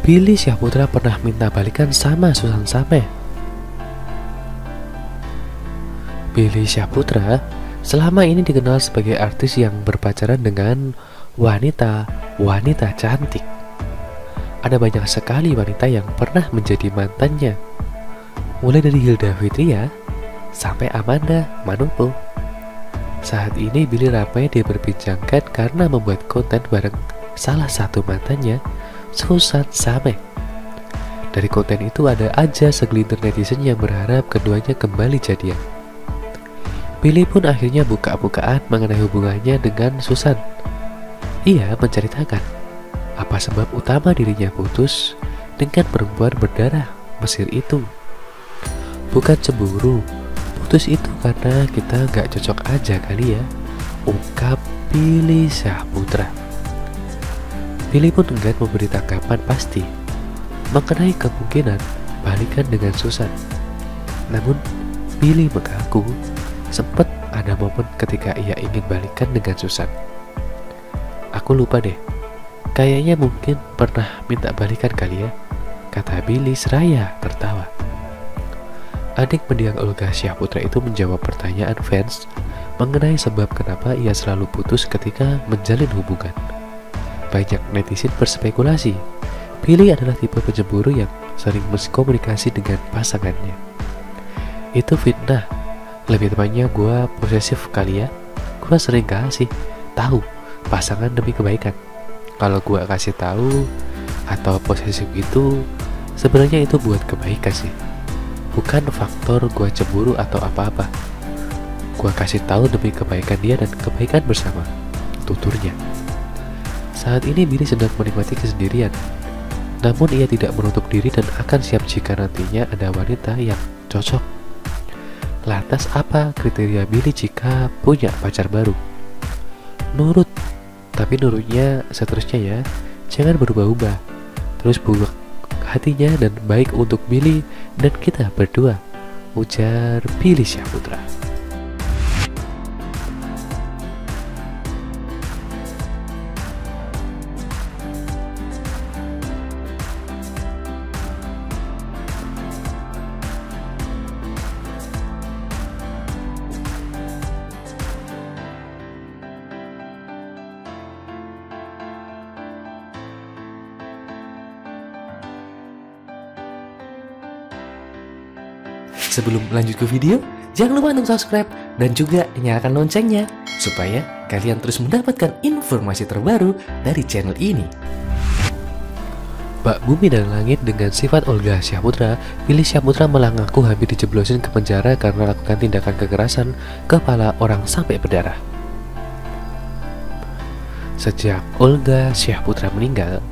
Billy Syahputra pernah minta balikan sama Susan Sameh. Billy Syahputra selama ini dikenal sebagai artis yang berpacaran dengan wanita cantik. Ada banyak sekali wanita yang pernah menjadi mantannya, mulai dari Hilda Fitria sampai Amanda Manopo. Saat ini Billy ramai diperbincangkan karena membuat konten bareng salah satu mantannya, Susan Sameh. Dari konten itu ada aja segelintir netizen yang berharap keduanya kembali jadian. Billy pun akhirnya buka-bukaan mengenai hubungannya dengan Susan. Ia menceritakan apa sebab utama dirinya putus dengan perempuan berdarah Mesir itu. Bukan cemburu, putus itu karena kita gak cocok aja kali ya, ungkap Billy Syahputra. Billy pun enggan memberi tanggapan pasti mengenai kemungkinan balikan dengan Susan. Namun Billy mengaku sempat ada momen ketika ia ingin balikan dengan Susan. Aku lupa deh, kayaknya mungkin pernah minta balikan kali ya, kata Billy seraya tertawa. Adik mendiang Olga Syahputra itu menjawab pertanyaan fans mengenai sebab kenapa ia selalu putus ketika menjalin hubungan. Banyak netizen berspekulasi Billy adalah tipe pencemburu yang sering berkomunikasi dengan pasangannya. Itu fitnah, lebih tepatnya gue posesif kali ya. Gue sering kasih tahu pasangan demi kebaikan. Kalau gue kasih tahu atau posesif itu sebenarnya itu buat kebaikan sih, bukan faktor gue cemburu atau apa-apa. Gue kasih tahu demi kebaikan dia dan kebaikan bersama, tuturnya. Saat ini Billy sedang menikmati kesendirian, namun ia tidak menutup diri dan akan siap jika nantinya ada wanita yang cocok. Lantas apa kriteria Billy jika punya pacar baru? Nurut, tapi nurutnya seterusnya ya, jangan berubah-ubah. Terus buka hatinya dan baik untuk Billy dan kita berdua, ujar Billy Syahputra. Sebelum lanjut ke video, jangan lupa untuk subscribe dan juga nyalakan loncengnya supaya kalian terus mendapatkan informasi terbaru dari channel ini. Bak bumi dan langit dengan sifat Olga Syahputra, Billy Syahputra mengaku hampir dijeblosin ke penjara karena melakukan tindakan kekerasan kepala orang sampai berdarah. Sejak Olga Syahputra meninggal,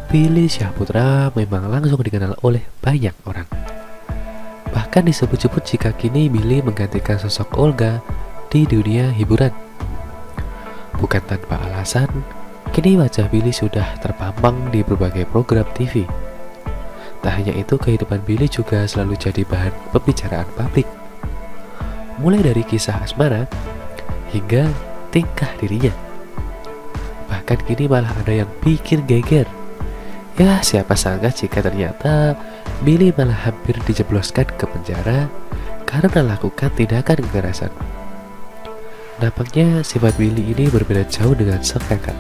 Billy Syahputra memang langsung dikenal oleh banyak orang. Bahkan disebut-sebut jika kini Billy menggantikan sosok Olga di dunia hiburan. Bukan tanpa alasan, kini wajah Billy sudah terpampang di berbagai program TV. Tak hanya itu, kehidupan Billy juga selalu jadi bahan pembicaraan publik. Mulai dari kisah asmara hingga tingkah dirinya. Bahkan kini malah ada yang bikin geger. Ya, siapa sangka jika ternyata Billy malah hampir dijebloskan ke penjara karena melakukan tindakan kekerasan. Nampaknya sifat Billy ini berbeda jauh dengan sang kakak.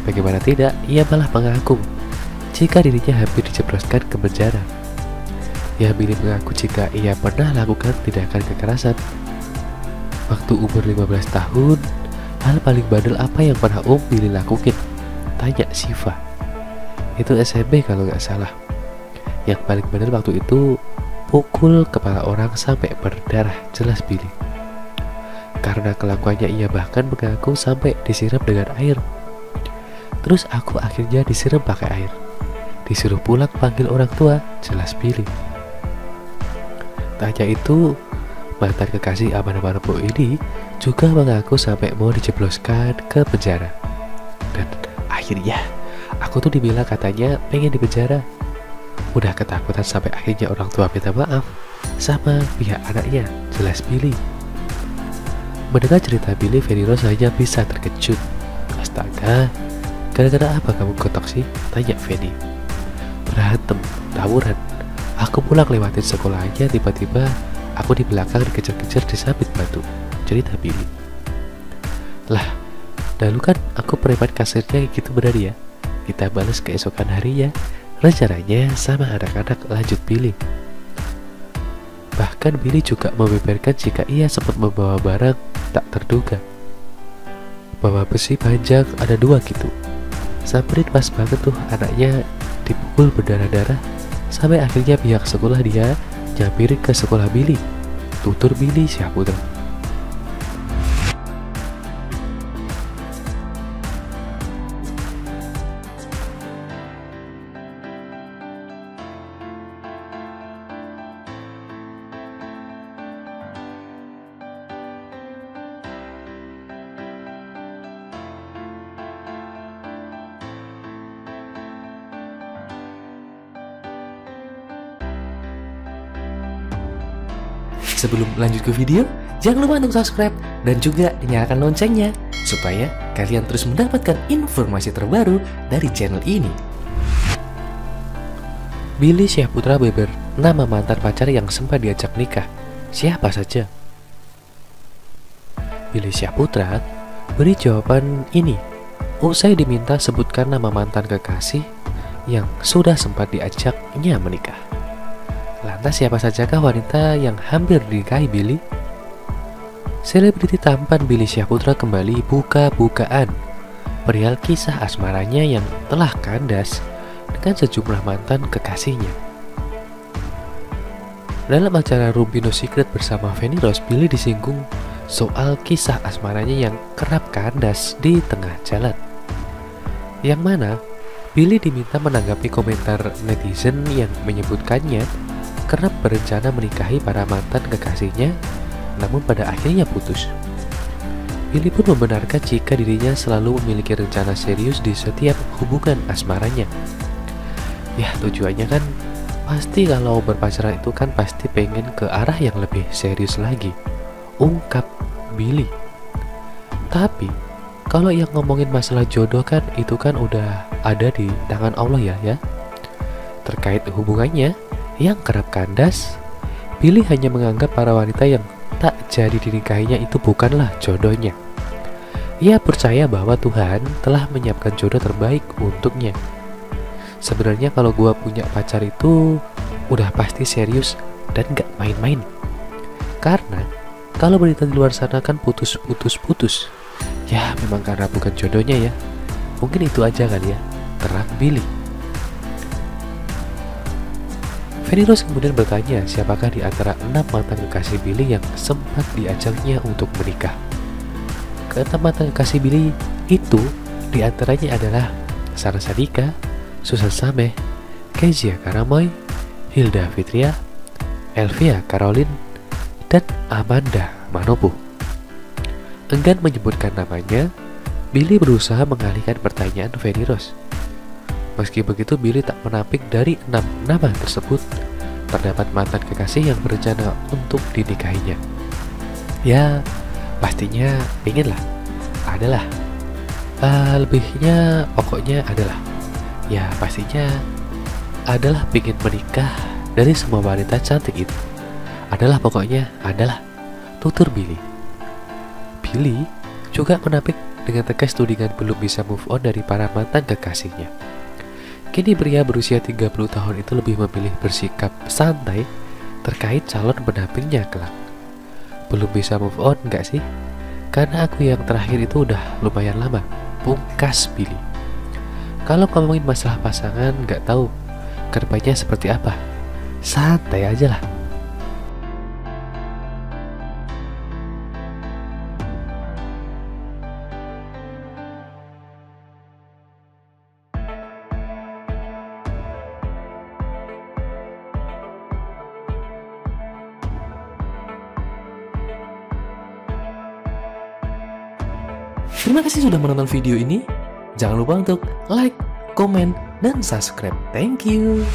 Bagaimana tidak, ia malah mengaku jika dirinya hampir dijebloskan ke penjara. Ya, Billy mengaku jika ia pernah lakukan tindakan kekerasan. Waktu umur 15 tahun, hal paling bandel apa yang pernah Billy lakukan? Tanya Siva. Itu SMP kalau nggak salah. Yang paling benar waktu itu pukul kepala orang sampai berdarah, jelas Billy. Karena kelakuannya ia bahkan mengaku sampai disiram dengan air. Terus aku akhirnya disiram pakai air. Disuruh pulang panggil orang tua, jelas Billy. Tak hanya itu, mantan kekasih Amanda Manopo ini juga mengaku sampai mau dijebloskan ke penjara. Dan akhirnya aku tuh dibilang katanya pengen di penjara. Udah ketakutan sampai akhirnya orang tua minta maaf sama pihak anaknya, jelas Billy. Mendengar cerita Billy, Feni Rose hanya bisa terkejut. Astaga, gara-gara apa kamu kotok sih? Tanya Feni. berantem, tawuran. Aku pulang lewatin sekolahnya, tiba-tiba aku di belakang dikejar-kejar disabit batu, cerita Billy. Lah, dulu kan aku preman kasirnya gitu berani ya. Kita balas keesokan hari ya. Rencananya sama anak-anak, lanjut Billy. Bahkan Billy juga membeberkan jika ia sempat membawa barang tak terduga. Bawa besi panjang ada 2 gitu. Samperin pas banget tuh anaknya dipukul berdarah-darah. Sampai akhirnya pihak sekolah dia nyampirin ke sekolah Billy. Tutur Billy Syahputra. Sebelum lanjut ke video, jangan lupa untuk subscribe dan juga nyalakan loncengnya supaya kalian terus mendapatkan informasi terbaru dari channel ini. Billy Syahputra beber nama mantan pacar yang sempat diajak nikah. Siapa saja? Billy Syahputra beri jawaban ini usai diminta sebutkan nama mantan kekasih yang sudah sempat diajaknya menikah. Lantas siapa sajakah wanita yang hampir dinikahi Billy? Selebriti tampan Billy Syahputra kembali buka-bukaan perihal kisah asmaranya yang telah kandas dengan sejumlah mantan kekasihnya. Dalam acara Rubino Secret bersama Feni Rose, Billy disinggung soal kisah asmaranya yang kerap kandas di tengah jalan. Yang mana Billy diminta menanggapi komentar netizen yang menyebutkannya kerap berencana menikahi para mantan kekasihnya, namun pada akhirnya putus. Billy pun membenarkan jika dirinya selalu memiliki rencana serius di setiap hubungan asmaranya. Ya, tujuannya kan pasti kalau berpacaran itu kan pasti pengen ke arah yang lebih serius lagi, ungkap Billy. Tapi kalau yang ngomongin masalah jodoh kan itu kan udah ada di tangan Allah ya. Terkait hubungannya yang kerap kandas, Billy hanya menganggap para wanita yang tak jadi dinikahinya itu bukanlah jodohnya. Ia percaya bahwa Tuhan telah menyiapkan jodoh terbaik untuknya. Sebenarnya kalau gua punya pacar itu udah pasti serius dan gak main-main. Karena kalau berita di luar sana kan putus. Ya memang karena bukan jodohnya ya. Mungkin itu aja kali ya, terang Billy. Feni Rose kemudian bertanya siapakah di antara 6 mantan kekasih Billy yang sempat diajaknya untuk menikah. Keenam mantan kekasih Billy itu diantaranya adalah Sarah Sadika, Susan Sameh, Kezia Karamoy, Hilda Fitria, Elvia Caroline, dan Amanda Manopo. Enggan menyebutkan namanya, Billy berusaha mengalihkan pertanyaan Feni Rose. Meski begitu, Billy tak menampik dari 6 nama tersebut terdapat mantan kekasih yang berencana untuk dinikahinya. Ya, pastinya pingin lah, adalah lebihnya pokoknya adalah ya pastinya adalah pingin menikah dari semua wanita cantik itu. Adalah pokoknya adalah, tutur Billy. Billy juga menampik dengan tegas tudingan belum bisa move on dari para mantan kekasihnya. Kini pria berusia 30 tahun itu lebih memilih bersikap santai terkait calon pendampingnya kelak. Belum bisa move on gak sih? Karena aku yang terakhir itu udah lumayan lama, pungkas Billy. Kalau ngomongin masalah pasangan gak tahu kedepannya seperti apa, santai aja lah. Terima kasih sudah menonton video ini. Jangan lupa untuk like, komen, dan subscribe. Thank you.